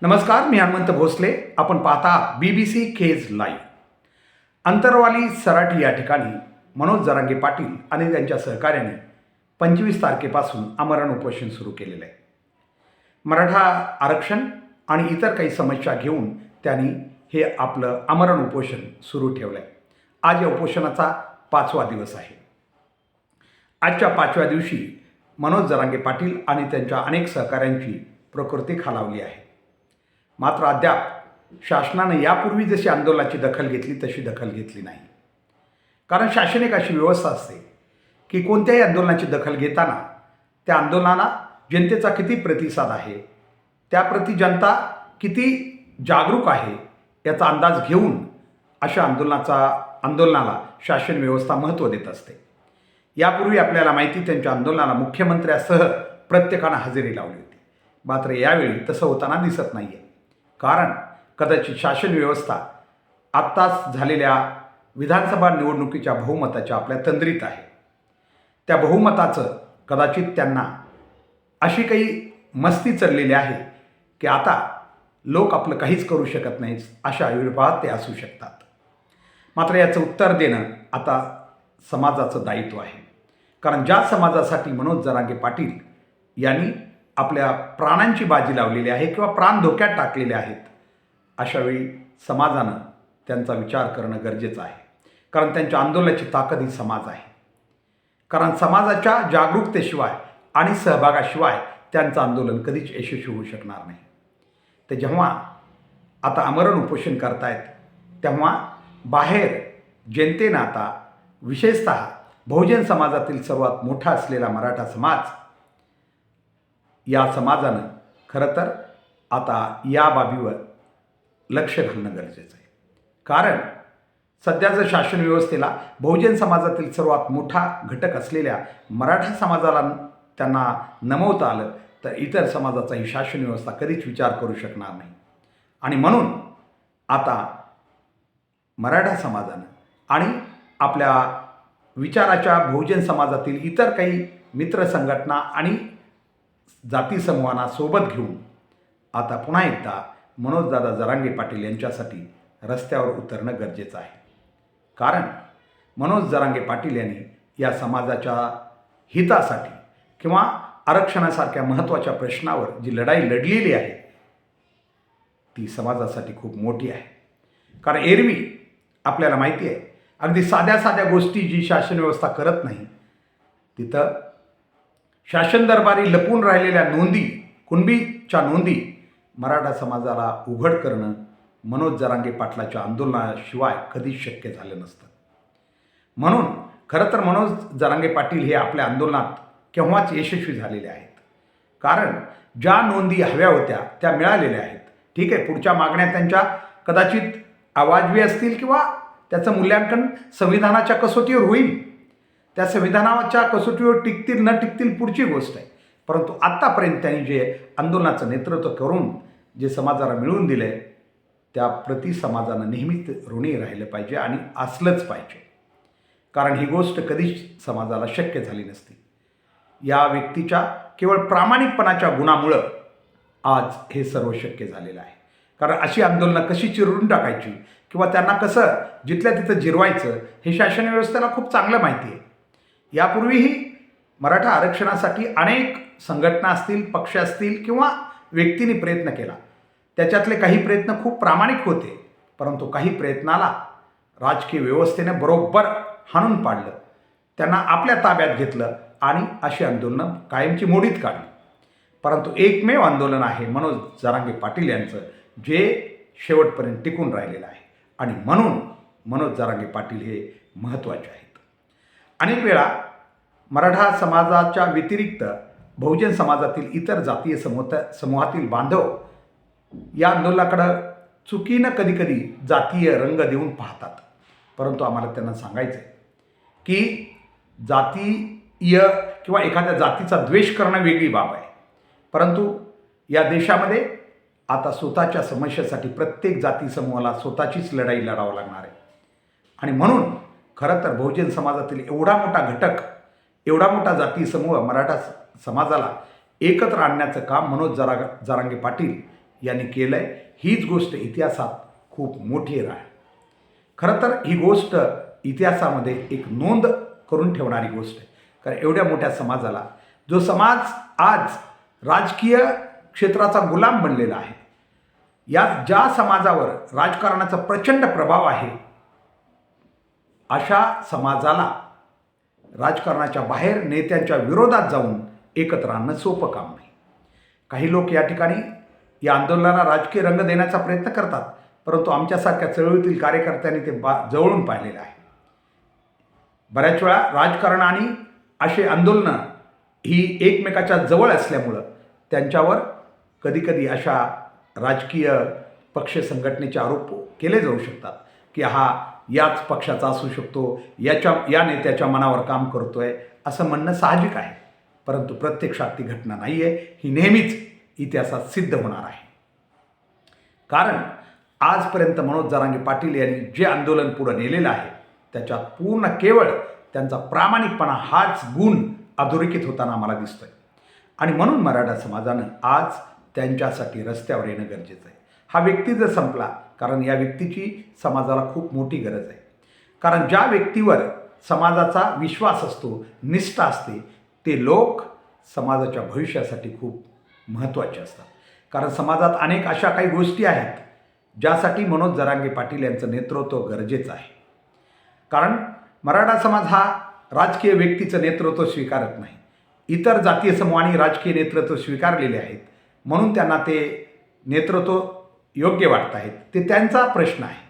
नमस्कार, मी हनुमंत भोसले. आपण पाहता BBC केज लाईव्ह. अंतरवाली सराटी या ठिकाणी मनोज जरांगे पाटील आणि त्यांच्या सहकार्याने 25 तारखेपासून आमरण उपोषण सुरू केलेलं आहे. मराठा आरक्षण आणि इतर काही समस्या घेऊन त्यांनी हे आपलं आमरण उपोषण सुरू ठेवलं आहे. आज या उपोषणाचा 5वा दिवस आहे. आजच्या 5व्या दिवशी मनोज जरांगे पाटील आणि त्यांच्या अनेक सहकाऱ्यांची प्रकृती खालावली आहे. मात्र अद्याप शासनानं यापूर्वी जशी आंदोलनाची दखल घेतली तशी दखल घेतली नाही. कारण शासन एक अशी व्यवस्था असते की कोणत्याही आंदोलनाची दखल घेताना त्या आंदोलनाला जनतेचा किती प्रतिसाद आहे, त्याप्रती जनता किती जागरूक आहे याचा अंदाज घेऊन अशा आंदोलनाला शासन व्यवस्था महत्त्व देत असते. यापूर्वी आपल्याला माहिती, त्यांच्या आंदोलनाला मुख्यमंत्र्यासह प्रत्येकानं हजेरी लावली होती. मात्र यावेळी तसं होताना दिसत नाही आहे. कारण कदाचित शासन व्यवस्था आत्ताच झालेल्या विधानसभा निवडणुकीच्या बहुमताच्या आपल्या तंद्रीत आहे. त्या बहुमताचं कदाचित त्यांना अशी काही मस्ती चढलेली आहे की आता लोक आपलं काहीच करू शकत नाहीत, अशा आविर्भावात ते असू शकतात. मात्र याचं उत्तर देणं आता समाजाचं दायित्व आहे. कारण ज्या समाजासाठी मनोज जरांगे पाटील यांनी आपल्या प्राणांची बाजी लावलेली आहे किंवा प्राण धोक्यात टाकलेले आहेत, अशावेळी समाजानं त्यांचा विचार करणं गरजेचं आहे. कारण त्यांच्या आंदोलनाची ताकद ही समाज आहे. कारण समाजाच्या जागरूकतेशिवाय आणि सहभागाशिवाय त्यांचं आंदोलन कधीच यशस्वी होऊ शकणार नाही. तर जेव्हा आता आमरण उपोषण करतायत तेव्हा बाहेर जनतेनं आता विशेषतः बहुजन समाजातील सर्वात मोठा असलेला मराठा समाज, या समाजानं खरं तर आता या बाबीवर लक्ष घालणं गरजेचं आहे. कारण सध्याचं शासन व्यवस्थेला बहुजन समाजातील सर्वात मोठा घटक असलेल्या मराठा समाजाला त्यांना नमवता आलं तर इतर समाजाचा ही शासन व्यवस्था कधीच विचार करू शकणार नाही. आणि म्हणून आता मराठा समाजानं आणि आपल्या विचाराच्या बहुजन समाजातील इतर काही मित्र संघटना आणि जाती समूहांना सोबत घेऊन आता पुन्हा एकदा मनोजदादा जरांगे पाटील यांच्यासाठी रस्त्यावर उतरणं गरजेचं आहे. कारण मनोज जरांगे पाटील यांनी या समाजाच्या हितासाठी किंवा आरक्षणासारख्या महत्त्वाच्या प्रश्नावर जी लढाई लढलेली आहे ती समाजासाठी खूप मोठी आहे. कारण एरवी आपल्याला माहिती आहे, अगदी साध्या साध्या गोष्टी जी शासन व्यवस्था करत नाही तिथं शासन दरबारी लपून राहिलेल्या नोंदी, कुणबीच्या नोंदी मराठा समाजाला उघड करणं मनोज जरांगे पाटलाच्या आंदोलनाशिवाय कधीच शक्य झालं नसतं. म्हणून खरं तर मनोज जरांगे पाटील हे आपल्या आंदोलनात केव्हाच यशस्वी झालेले आहेत. कारण ज्या नोंदी हव्या होत्या त्या मिळालेल्या आहेत. ठीक आहे, पुढच्या मागण्या त्यांच्या कदाचित अवाजवी असतील किंवा त्याचं मूल्यांकन संविधानाच्या कसोटीवर होईल. त्या संविधानाच्या कसोटीवर टिकतील न टिकतील पुढची गोष्ट आहे. परंतु आत्तापर्यंत त्यांनी जे आंदोलनाचं नेतृत्व करून जे समाजाला मिळवून दिलं आहे त्याप्रती समाजानं नेहमीच ऋणी राहिलं पाहिजे आणि असलंच पाहिजे. कारण ही गोष्ट कधीच समाजाला शक्य झाली नसती. या व्यक्तीच्या केवळ प्रामाणिकपणाच्या गुणामुळं आज हे सर्व शक्य झालेलं आहे. कारण अशी आंदोलनं कशी चिरून टाकायची किंवा त्यांना कसं जिथल्या तिथं जिरवायचं हे शासन व्यवस्थेला खूप चांगलं माहिती आहे. यापूर्वीही मराठा आरक्षणासाठी अनेक संघटना असतील, पक्ष असतील किंवा व्यक्तींनी प्रयत्न केला. त्याच्यातले काही प्रयत्न खूप प्रामाणिक होते, परंतु काही प्रयत्नाला राजकीय व्यवस्थेने बरोबर हाणून पाडलं, त्यांना आपल्या ताब्यात घेतलं आणि अशी आंदोलनं कायमची मोडीत काढली. परंतु एकमेव आंदोलन आहे मनोज जरांगे पाटील यांचं, जे शेवटपर्यंत टिकून राहिलेलं आहे. आणि म्हणून मनोज जरांगे पाटील हे महत्त्वाचे आहेत. अनेक वेळा मराठा समाजाच्या व्यतिरिक्त बहुजन समाजातील इतर जातीय समूहातील बांधव या आंदोलनाकडं चुकीनं कधीकधी जातीय रंग देऊन पाहतात. परंतु आम्हाला त्यांना सांगायचं आहे की जातीय किंवा एखाद्या जातीचा द्वेष करणं वेगळी बाब आहे. परंतु या देशामध्ये आता स्वतःच्या समस्येसाठी प्रत्येक जाती समूहाला स्वतःचीच लढाई लढावं लागणार आहे. आणि म्हणून खरं तर बहुजन समाजातील एवढा मोठा घटक, एवढा मोठा जाती समूह मराठा समाजाला एकत्र आणण्याचं काम मनोज जरांगे पाटील यांनी केलं आहे. हीच गोष्ट इतिहासात खूप मोठी आहे. खरं तर ही गोष्ट इतिहासामध्ये एक नोंद करून ठेवणारी गोष्ट आहे. कारण एवढ्या मोठ्या समाजाला, जो समाज आज राजकीय क्षेत्राचा गुलाम बनलेला आहे, या ज्या समाजावर राजकारणाचा प्रचंड प्रभाव आहे, अशा समाजाला राजकारणाच्या बाहेर नेत्यांच्या विरोधात जाऊन एकत्र आणणं सोपं काम नाही. काही लोक या ठिकाणी या आंदोलनाला राजकीय रंग देण्याचा प्रयत्न करतात, परंतु आमच्यासारख्या चळवळीतील कार्यकर्त्यांनी ते जवळून पाहिलेलं आहे. बऱ्याच वेळा राजकारण आणि असे आंदोलनं ही एकमेकाच्या जवळ असल्यामुळं त्यांच्यावर कधीकधी अशा राजकीय पक्ष संघटनेचे आरोप केले जाऊ शकतात की हा याच पक्षाचा असू शकतो, या नेत्याच्या मनावर काम करतोय, असं म्हणणं साहजिक आहे. परंतु प्रत्यक्षात ती घटना नाही आहे. ही नेहमीच इतिहासात सिद्ध होणार आहे. कारण आजपर्यंत मनोज जरांगे पाटील यांनी जे आंदोलन पुढे नेलेलं आहे, त्याच्यात पूर्ण केवळ त्यांचा प्रामाणिकपणा हाच गुण अधोरेखित होताना आम्हाला दिसतोय. आणि म्हणून मराठा समाजानं आज त्यांच्यासाठी रस्त्यावर येणं गरजेचं आहे. हा व्यक्ती जर संपला, कारण या व्यक्तीची समाजाला खूप मोठी गरज आहे. कारण ज्या व्यक्तीवर समाजाचा विश्वास असतो, निष्ठा असते, ते लोक समाजाच्या भविष्यासाठी खूप महत्त्वाचे असतात. कारण समाजात अनेक अशा काही गोष्टी आहेत ज्यासाठी मनोज जरांगे पाटील यांचं नेतृत्व गरजेचं आहे. कारण मराठा समाज हा राजकीय व्यक्तीचं नेतृत्व स्वीकारत नाही. इतर जातीय समूहांनी राजकीय नेतृत्व स्वीकारलेले आहेत, म्हणून त्यांना ते नेतृत्व योग्य वाटत आहेत. ते त्यांचा प्रश्न आहे.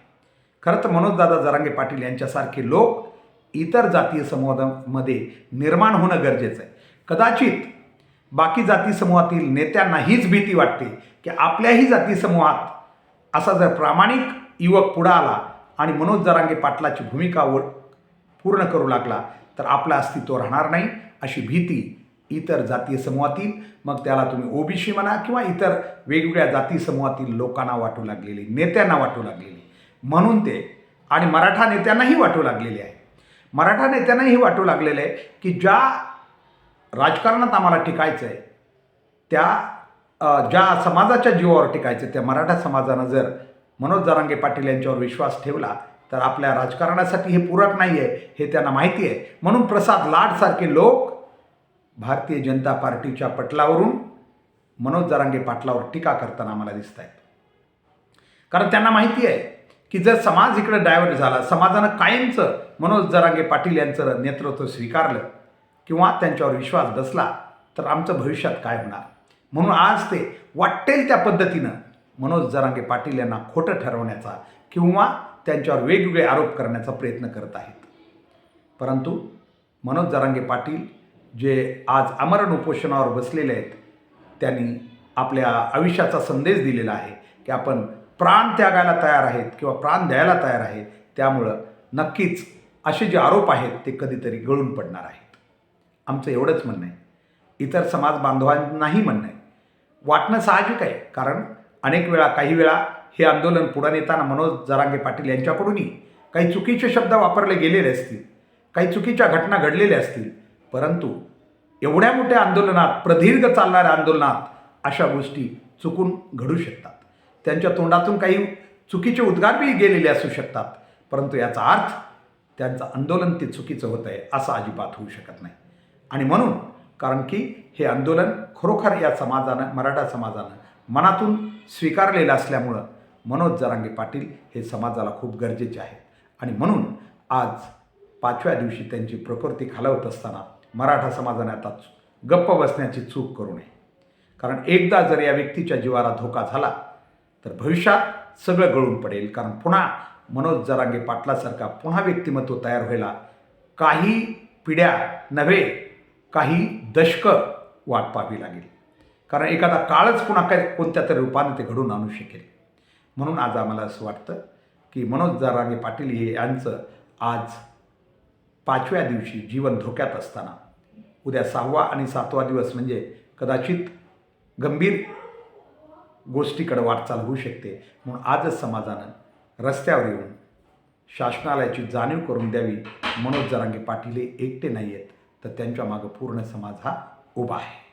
खरं तर मनोजदादा जरांगे पाटील यांच्यासारखे लोक इतर जातीय समूहामध्ये निर्माण होणं गरजेचं आहे. कदाचित बाकी जाती समूहातील नेत्यांना हीच भीती वाटते की आपल्याही जाती समूहात असा जर प्रामाणिक युवक पुढं आला आणि मनोज जरांगे पाटलाची भूमिका पूर्ण करू लागला तर आपलं अस्तित्व राहणार नाही, अशी भीती इतर जातीय समूहातील, मग त्याला तुम्ही ओबीसी म्हणा किंवा इतर वेगवेगळ्या जाती समूहातील लोकांना वाटू लागलेली, नेत्यांना वाटू लागलेली. म्हणून ते आणि मराठा नेत्यांनाही वाटू लागलेले आहे. मराठा नेत्यांनाही वाटू लागलेलं आहे की ज्या राजकारणात आम्हाला टिकायचं आहे, ज्या समाजाच्या जीवावर टिकायचं, त्या मराठा समाजानं जर मनोज जरांगे पाटील यांच्यावर विश्वास ठेवला तर आपल्या राजकारणासाठी हे पूरक नाही आहे, हे त्यांना माहिती आहे. म्हणून प्रसाद लाडसारखे लोक भारतीय जनता पार्टीच्या पटलावरून मनोज जरांगे पाटलावर टीका करताना आम्हाला दिसत आहेत. कारण त्यांना माहिती आहे की जर समाज इकडे डायव्हर्ट झाला, समाजानं कायमचं मनोज जरांगे पाटील यांचं नेतृत्व स्वीकारलं किंवा त्यांच्यावर विश्वास बसला तर आमचं भविष्यात काय होणार. म्हणून आज ते वाटेल त्या पद्धतीनं मनोज जरांगे पाटील यांना खोटं ठरवण्याचा किंवा त्यांच्यावर वेगवेगळे आरोप करण्याचा प्रयत्न करत आहेत. परंतु मनोज जरांगे पाटील जे आज आमरण उपोषणावर बसलेले आहेत, त्यांनी आपल्या आयुष्याचा संदेश दिलेला आहे की आपण प्राण त्यागायला तयार आहेत किंवा प्राण द्यायला तयार आहे. त्यामुळं नक्कीच असे जे आरोप आहेत ते कधीतरी गळून पडणार आहेत. आमचं एवढंच म्हणणं आहे. इतर समाज बांधवांनाही म्हणणं आहे. वाटणं साहजिक आहे, कारण अनेक वेळा काही वेळा हे आंदोलन पुढे नेताना मनोज जरांगे पाटील यांच्याकडूनही काही चुकीचे शब्द वापरले गेलेले असतील, काही चुकीच्या घटना घडलेल्या असतील. परंतु एवढ्या मोठ्या आंदोलनात, प्रदीर्घ चालणाऱ्या आंदोलनात अशा गोष्टी चुकून घडू शकतात. त्यांच्या तोंडातून काही चुकीचे उद्गारही गेलेले असू शकतात, परंतु याचा अर्थ त्यांचं आंदोलन ते चुकीचं होतं आहे असं अजिबात होऊ शकत नाही. आणि म्हणून कारण की हे आंदोलन खरोखर या समाजानं, मराठा समाजानं मनातून स्वीकारलेलं असल्यामुळं मनोज जरांगे पाटील हे समाजाला खूप गरजेचे आहेत. आणि म्हणून आज 5व्या दिवशी त्यांची प्रकृती खालावत असताना मराठा समाजाने आता गप्प बसण्याची चूक करू नये. कारण एकदा जर या व्यक्तीच्या जीवाला धोका झाला तर भविष्यात सगळं गळून पडेल. कारण पुन्हा मनोज जरांगे पाटलासारखा पुन्हा व्यक्तिमत्व तयार व्हायला काही पिढ्या नव्हे, काही दशकं वाट पाहावी लागेल. कारण एखादा काळच पुन्हा कोणत्या तरी रूपाने ते घडून आणू शकेल. म्हणून आज आम्हाला असं वाटतं की मनोज जरांगे पाटील हे यांचं आज 5व्या दिवशी जीवन धोक्यात असताना उद्या 6वा आणि 7वा दिवस म्हणजे कदाचित गंभीर गोष्टीकडे वाटचाल होऊ शकते. म्हणून आजच समाजानं रस्त्यावर येऊन शासनालयाची जाणीव करून द्यावी. मनोज जरांगे पाटील हे एकटे नाही आहेत, तर त्यांच्या मागं पूर्ण समाज हा उभा आहे.